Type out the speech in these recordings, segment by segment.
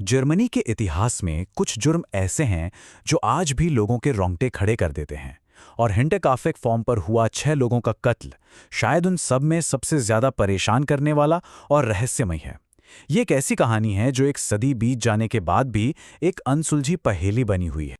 Germany के इतिहास में कुछ जुर्म ऐसे हैं जो आज भी लोगों के रोंगटे खड़े कर देते हैं। और हिंटरकाफ्स्क फॉर्म पर हुआ 6 लोगों का कत्ल शायद उन सब में सबसे ज्यादा परेशान करने वाला और रहस्यमय है। ये एक ऐसी कहानी है जो एक सदी बीत जाने के बाद भी एक अनसुलझी पहेली बनी हुई है।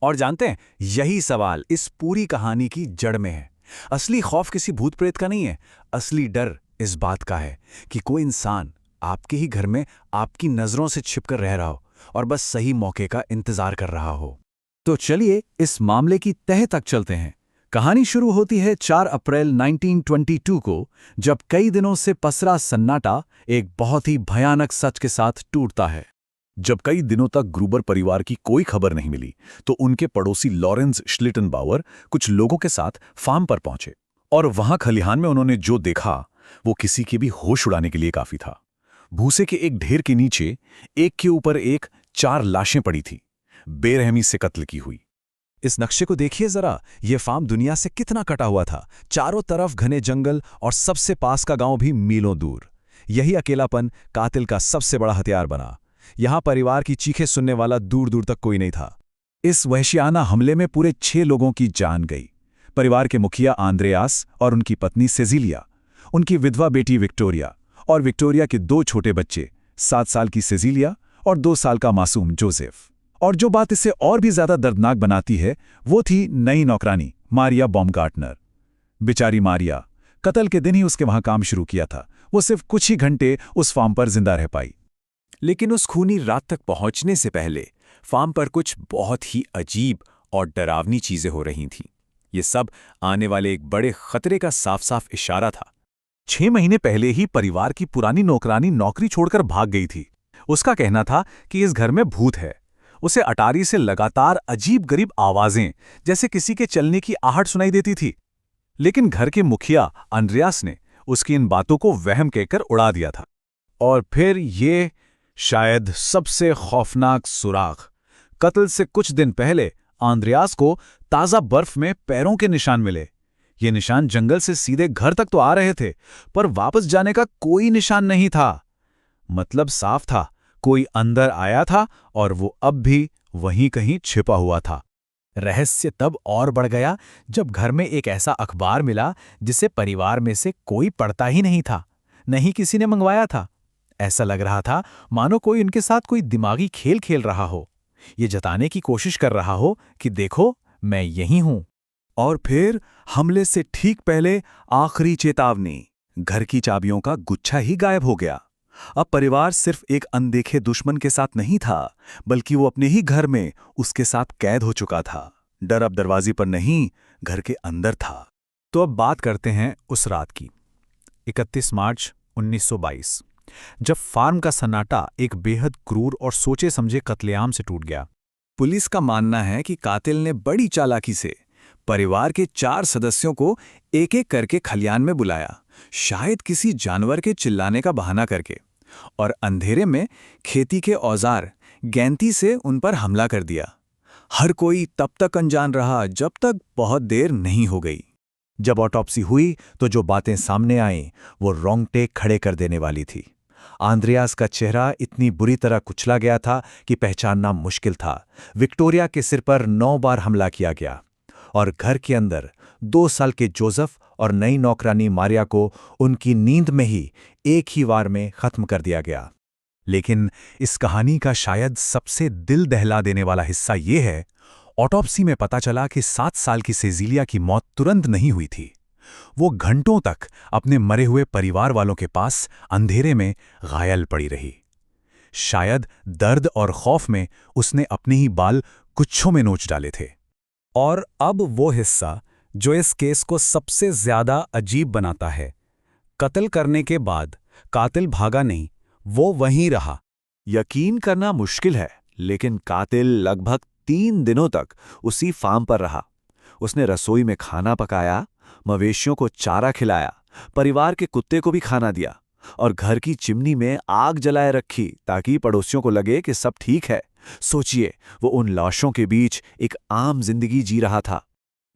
और जानते हैं, यही सवाल इस पूरी कहानी की जड़ में है। असली खौफ किसी भूत प्रेत का नहीं है, असली डर इस बात का है कि कोई इंसान आपके ही घर में आपकी नजरों से छिपकर रह रहा हो और बस सही मौके का इंतजार कर रहा हो। तो चलिए इस मामले की तह तक चलते हैं। कहानी शुरू होती है 4 अप्रैल 1922 को, जब कई दिनों से पसरा सन्नाटा एक बहुत ही भयानक सच के साथ टूटता है। जब कई दिनों तक ग्रूबर परिवार की कोई खबर नहीं मिली, तो उनके पड़ोसी लॉरेंस श्लिटनबाउअर कुछ लोगों के साथ फार्म पर पहुंचे। और वहां खलिहान में उन्होंने जो देखा वो किसी के भी होश उड़ाने के लिए काफी था। भूसे के एक ढेर के नीचे एक के ऊपर एक 4 लाशें पड़ी थी, बेरहमी से कत्ल की हुई। इस नक्शे को देखिए जरा, ये फार्म दुनिया से कितना कटा हुआ था। चारों तरफ घने जंगल और सबसे पास का गांव भी मीलों दूर। यही अकेलापन कातिल का सबसे बड़ा हथियार बना। यहां परिवार की चीखें सुनने वाला दूर दूर तक कोई नहीं था। इस वहशियाना हमले में पूरे 6 लोगों की जान गई। परिवार के मुखिया आंद्रेयास और उनकी पत्नी सेजिलिया, उनकी विधवा बेटी विक्टोरिया और विक्टोरिया के 2 छोटे बच्चे, 7 साल की सेजिलिया और 2 साल का मासूम जोसेफ। और जो बात इसे और भी ज्यादा दर्दनाक बनाती है वो थी नई नौकरानी मारिया बॉमगार्टनर। बेचारी मारिया, कत्ल के दिन ही उसके वहां काम शुरू किया था। वो सिर्फ कुछ ही घंटे उस फार्म पर जिंदा रह पाई। लेकिन उस खूनी रात तक पहुंचने से पहले फार्म पर कुछ बहुत ही अजीब और डरावनी चीजें हो रही थीं। ये सब आने वाले एक बड़े खतरे का साफ साफ इशारा था। 6 महीने पहले ही परिवार की पुरानी नौकरानी नौकरी छोड़कर भाग गई थी। उसका कहना था कि इस घर में भूत है। उसे अटारी से लगातार अजीब गरीब आवाजें, जैसे किसी के चलने की आहट सुनाई देती थी। लेकिन घर के मुखिया अंद्रेयास ने उसकी इन बातों को वहम कहकर उड़ा दिया था। और फिर ये शायद सबसे खौफनाक सुराग। कत्ल से कुछ दिन पहले अंद्रेयास को ताजा बर्फ में पैरों के निशान मिले। ये निशान जंगल से सीधे घर तक तो आ रहे थे, पर वापस जाने का कोई निशान नहीं था। मतलब साफ था, कोई अंदर आया था और वो अब भी वहीं कहीं छिपा हुआ था। रहस्य तब और बढ़ गया जब घर में एक ऐसा अखबार मिला जिसे परिवार में से कोई पढ़ता ही नहीं था, नहीं किसी ने मंगवाया था। ऐसा लग रहा था मानो कोई उनके साथ कोई दिमागी खेल खेल रहा हो, ये जताने की कोशिश कर रहा हो कि देखो मैं यहीं हूं। और फिर हमले से ठीक पहले आखिरी चेतावनी, घर की चाबियों का गुच्छा ही गायब हो गया। अब परिवार सिर्फ एक अनदेखे दुश्मन के साथ नहीं था, बल्कि वो अपने ही घर में उसके साथ कैद हो चुका था। डर अब दरवाजे पर नहीं, घर के अंदर था। तो अब बात करते हैं उस रात की, 31 मार्च 1922, जब फार्म का सन्नाटा एक बेहद क्रूर और सोचे समझे कत्लेआम से टूट गया। पुलिस का मानना है कि कातिल ने बड़ी चालाकी से परिवार के 4 सदस्यों को एक एक करके खलियान में बुलाया, शायद किसी जानवर के चिल्लाने का बहाना करके, और अंधेरे में खेती के औजार गैंती से उन पर हमला कर दिया। हर कोई तब तक अनजान रहा जब तक बहुत देर नहीं हो गई। जब ऑटोप्सी हुई तो जो बातें सामने आईं वो रोंगटे खड़े कर देने वाली थी। आंद्रेयास का चेहरा इतनी बुरी तरह कुचला गया था कि पहचानना मुश्किल था। विक्टोरिया के सिर पर 9 बार हमला किया गया और घर के अंदर 2 साल के जोसेफ और नई नौकरानी मारिया को उनकी नींद में ही एक ही वार में खत्म कर दिया गया। लेकिन इस कहानी का शायद सबसे दिल दहला देने वाला हिस्सा ये है, ऑटोप्सी में पता चला कि 7 साल की सेजिलिया की मौत तुरंत नहीं हुई थी। वो घंटों तक अपने मरे हुए परिवार वालों के पास अंधेरे में घायल पड़ी रही। शायद दर्द और खौफ में उसने अपने ही बाल गुच्छों में नोच डाले थे। और अब वो हिस्सा जो इस केस को सबसे ज्यादा अजीब बनाता है। कत्ल करने के बाद कातिल भागा नहीं, वो वहीं रहा। यकीन करना मुश्किल है, लेकिन कातिल लगभग 3 दिनों तक उसी फार्म पर रहा। उसने रसोई में खाना पकाया, मवेशियों को चारा खिलाया, परिवार के कुत्ते को भी खाना दिया और घर की चिमनी में आग जलाए रखी ताकि पड़ोसियों को लगे कि सब ठीक है। सोचिए, वो उन लाशों के बीच एक आम जिंदगी जी रहा था।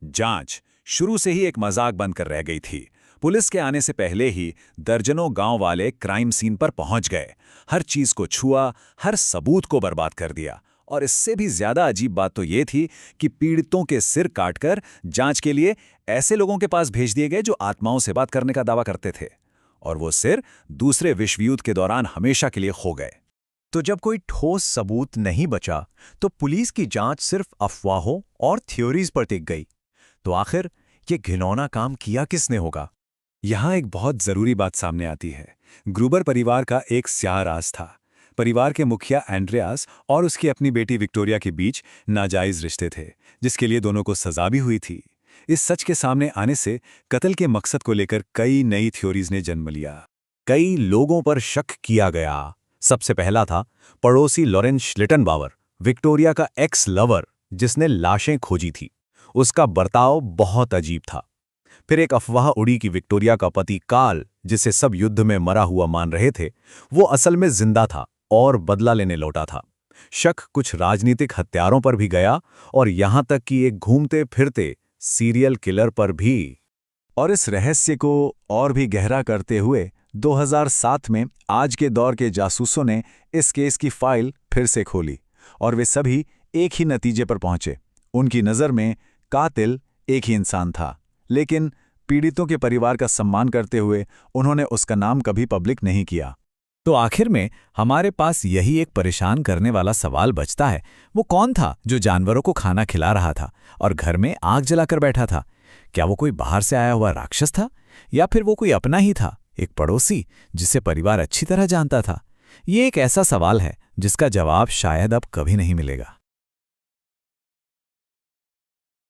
जांच शुरू से ही एक मजाक बनकर रह गई थी, पुलिस के आने से पहले ही दर्जनों गांव वाले क्राइम सीन पर पहुंच गए, हर चीज को छुआ, हर सबूत को बर्बाद कर दिया। और इससे भी ज्यादा अजीब बात तो ये थी कि पीड़ितों के सिर काटकर जांच के लिए ऐसे लोगों के पास भेज दिए गए जो आत्माओं से बात करने का दावा करते थे, और वो सिर दूसरे विश्व युद्ध के दौरान हमेशा के लिए खो गए। तो जब कोई ठोस सबूत नहीं बचा तो पुलिस की जांच सिर्फ अफवाहों और थ्योरीज पर टिक गई। तो आखिर ये घिनौना काम किया किसने होगा? यहाँ एक बहुत जरूरी बात सामने आती है। ग्रूबर परिवार का एक स्याह राज था। परिवार के मुखिया एंड्रियास और उसकी अपनी बेटी विक्टोरिया के बीच नाजायज रिश्ते थे, जिसके लिए दोनों को सजा भी हुई थी। इस सच के सामने आने से कत्ल के मकसद को लेकर कई नई थ्योरीज ने जन्म लिया। कई लोगों पर शक किया गया। सबसे पहला था पड़ोसी लॉरेंस श्लिटनबावर, विक्टोरिया का एक्स लवर जिसने लाशें खोजी थी। उसका बर्ताव बहुत अजीब था। फिर एक अफवाह उड़ी कि विक्टोरिया का पति कार्ल, जिसे सब युद्ध में मरा हुआ मान रहे थे, वो असल में जिंदा था और बदला लेने लौटा था। शक कुछ राजनीतिक हत्यारों पर भी गया और यहां तक कि एक घूमते फिरते सीरियल किलर पर भी। और इस रहस्य को और भी गहरा करते हुए 2007 में आज के दौर के जासूसों ने इस केस की फाइल फिर से खोली और वे सभी एक ही नतीजे पर पहुंचे। उनकी नज़र में कातिल एक ही इंसान था, लेकिन पीड़ितों के परिवार का सम्मान करते हुए उन्होंने उसका नाम कभी पब्लिक नहीं किया। तो आखिर में हमारे पास यही एक परेशान करने वाला सवाल बचता है, वो कौन था जो जानवरों को खाना खिला रहा था और घर में आग जलाकर बैठा था? क्या वो कोई बाहर से आया हुआ राक्षस था, या फिर वो कोई अपना ही था, एक पड़ोसी जिसे परिवार अच्छी तरह जानता था? ये एक ऐसा सवाल है जिसका जवाब शायद अब कभी नहीं मिलेगा।